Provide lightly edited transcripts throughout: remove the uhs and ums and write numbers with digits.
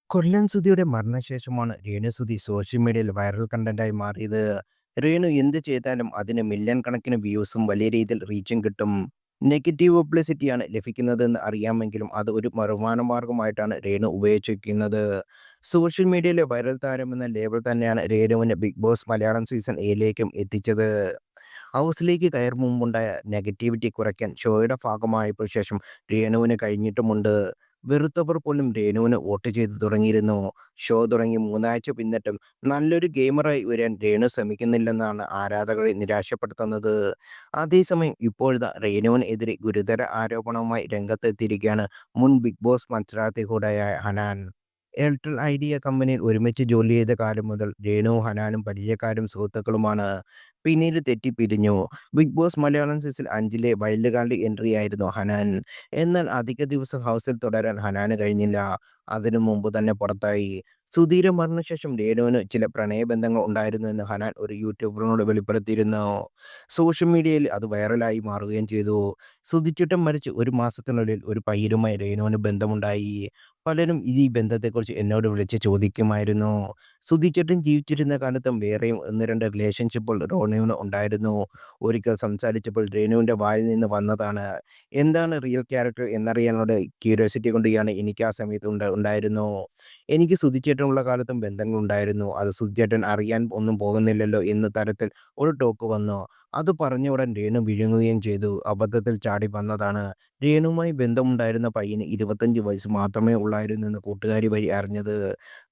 കൊല്ലം സുധിയുടെ മരണശേഷമാണ് രേണു സുധി സോഷ്യൽ മീഡിയയിൽ വൈറൽ കണ്ടന്റായി മാറിയത്. രേണു എന്ത് ചെയ്താലും അതിന് മില്യൺ കണക്കിന് വ്യൂസും വലിയ രീതിയിൽ റീച്ചും കിട്ടും. നെഗറ്റീവ് പബ്ലിസിറ്റിയാണ് ലഭിക്കുന്നതെന്ന് അറിയാമെങ്കിലും അത് ഒരു വരുമാന മാർഗമായിട്ടാണ് രേണു ഉപയോഗിച്ചിരിക്കുന്നത്. സോഷ്യൽ മീഡിയയിലെ വൈറൽ താരം എന്ന ലേബൽ തന്നെയാണ് രേണുവിനെ ബിഗ് ബോസ് മലയാളം സീസൺ എയിലേക്കും എത്തിച്ചത്. ഹൗസിലേക്ക് കയറും മുമ്പുണ്ടായ നെഗറ്റിവിറ്റി കുറയ്ക്കാൻ ഷോയുടെ ഭാഗമായപ്പോൾ ശേഷം രേണുവിന് കഴിഞ്ഞിട്ടുമുണ്ട്. വെറുത്തവർ പോലും രേണുവിന് വോട്ട് ചെയ്തു തുടങ്ങിയിരുന്നു. ഷോ തുടങ്ങി 3 ആഴ്ച പിന്നിട്ടും നല്ലൊരു ഗെയിമറായി ഉയരാൻ രേണു ശ്രമിക്കുന്നില്ലെന്നാണ് ആരാധകരെ നിരാശപ്പെടുത്തുന്നത്. അതേസമയം ഇപ്പോഴിതാ രേണുവിന് എതിരെ ഗുരുതര ആരോപണവുമായി രംഗത്തെത്തിയിരിക്കുകയാണ് മുൻ ബിഗ് ബോസ് മത്സരാർത്ഥി കൂടെയായ ഹനാൻ. എയർടെൽ ഐഡിയ കമ്പനിയിൽ ഒരുമിച്ച് ജോലി ചെയ്ത കാലം മുതൽ രേണുവും ഹനാനും പരിചയക്കാരും സുഹൃത്തുക്കളുമാണ്. പിന്നീട് തെറ്റിപ്പിരിഞ്ഞു. ബിഗ് ബോസ് മലയാളം സീസൺ 5-ലെ വൈൽഡ് കാർഡ് എൻട്രിയായിരുന്നു ഹനാൻ. എന്നാൽ അധിക ദിവസം ഹൗസിൽ തുടരാൻ ഹനാന് കഴിഞ്ഞില്ല. അതിനു മുമ്പ് തന്നെ പുറത്തായി. സുധീര മരണശേഷം രേണുവിന് ചില പ്രണയബന്ധങ്ങൾ ഉണ്ടായിരുന്നുവെന്ന് ഹനാൻ ഒരു യൂട്യൂബറിനോട് വെളിപ്പെടുത്തിയിരുന്നു. സോഷ്യൽ മീഡിയയിൽ അത് വൈറലായി മാറുകയും ചെയ്തു. സുധിച്ചേട്ടൻ മരിച്ച് ഒരു മാസത്തിനുള്ളിൽ ഒരു പയ്യനുമായി രേണുവിന് ബന്ധമുണ്ടായി. പലരും ഈ ബന്ധത്തെക്കുറിച്ച് എന്നോട് വിളിച്ച് ചോദിക്കുമായിരുന്നു. സുധിച്ചേട്ടൻ ജീവിച്ചിരുന്ന കാലത്തും വേറെയും 1, 2 റിലേഷൻഷിപ്പുകൾ രേണുവിന് ഉണ്ടായിരുന്നു. ഒരിക്കൽ സംസാരിച്ചപ്പോൾ രേണുവിൻ്റെ വായിൽ നിന്ന് വന്നതാണ്. എന്താണ് റിയൽ ക്യാരക്ടർ എന്നറിയാനുള്ള ക്യൂരിയോസിറ്റി കൊണ്ടാണ് എനിക്ക് ആ സമയത്ത് ഉണ്ടായിരുന്നു. എനിക്ക് സുധിച്ചേട്ടനുള്ള കാലത്തും ബന്ധങ്ങളുണ്ടായിരുന്നു. അത് സുധിച്ചേട്ടൻ അറിയാൻ ഒന്നും പോകുന്നില്ലല്ലോ എന്ന തരത്തിൽ ഒരു ടോക്ക് വന്നു. അത് പറഞ്ഞ ഉടൻ രേണു വിഴുങ്ങുകയും ചെയ്തു. അബദ്ധത്തിൽ ചാടി വന്നതാണ്. രേണുവുമായി ബന്ധമുണ്ടായിരുന്ന പയ്യന് 25 വയസ്സ് മാത്രമേ ഉള്ളായിരുന്നെന്ന് കൂട്ടുകാരി വഴി അറിഞ്ഞത്.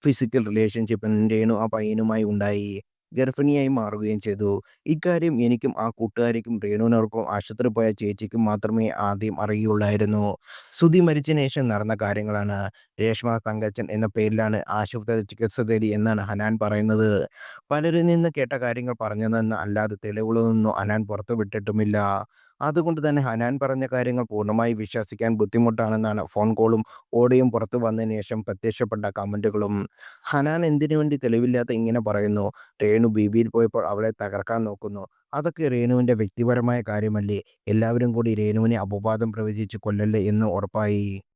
ഫിസിക്കൽ റിലേഷൻഷിപ്പ് രേണു ആ പയ്യനുമായി ഉണ്ടായി. ഗർഭിണിയായി മാറുകയും ചെയ്തു. ഇക്കാര്യം എനിക്കും ആ കൂട്ടുകാരിക്കും രേണുവിനോടൊപ്പം ആശുപത്രിയിൽ പോയ ചേച്ചിക്കും മാത്രമേ ആദ്യം അറിയുകയുള്ളായിരുന്നു. സുധി മരിച്ചതിന് ശേഷം നടന്ന കാര്യങ്ങളാണ്. രേഷ്മ തങ്കച്ചൻ എന്ന പേരിലാണ് ആശുപത്രിയിൽ ചികിത്സ തേടി എന്നാണ് ഹനാൻ പറയുന്നത്. പലരിൽ നിന്ന് കേട്ട കാര്യങ്ങൾ പറഞ്ഞതെന്ന് അല്ലാതെ തെളിവുകളൊന്നും ഹനാൻ പുറത്തുവിട്ടിട്ടുമില്ല. അതുകൊണ്ട് തന്നെ ഹനാൻ പറഞ്ഞ കാര്യങ്ങൾ പൂർണ്ണമായി വിശ്വസിക്കാൻ ബുദ്ധിമുട്ടാണെന്നാണ് ഫോൺ കോളും ഓഡിയോയും പുറത്തു വന്നതിന് ശേഷം പ്രത്യക്ഷപ്പെട്ട കമന്റുകളും. ഹനാൻ എന്തിനുവേണ്ടി തെളിവില്ലാത്ത ഇങ്ങനെ പറയുന്നു? രേണു ബിബിയിൽ പോയപ്പോൾ അവളെ തകർക്കാൻ നോക്കുന്നു. അതൊക്കെ രേണുവിൻ്റെ വ്യക്തിപരമായ കാര്യമല്ലേ? എല്ലാവരും കൂടി രേണുവിനെ അപവാദം പ്രവചിച്ച് കൊല്ലല്ലേ എന്ന് ഉറപ്പായി.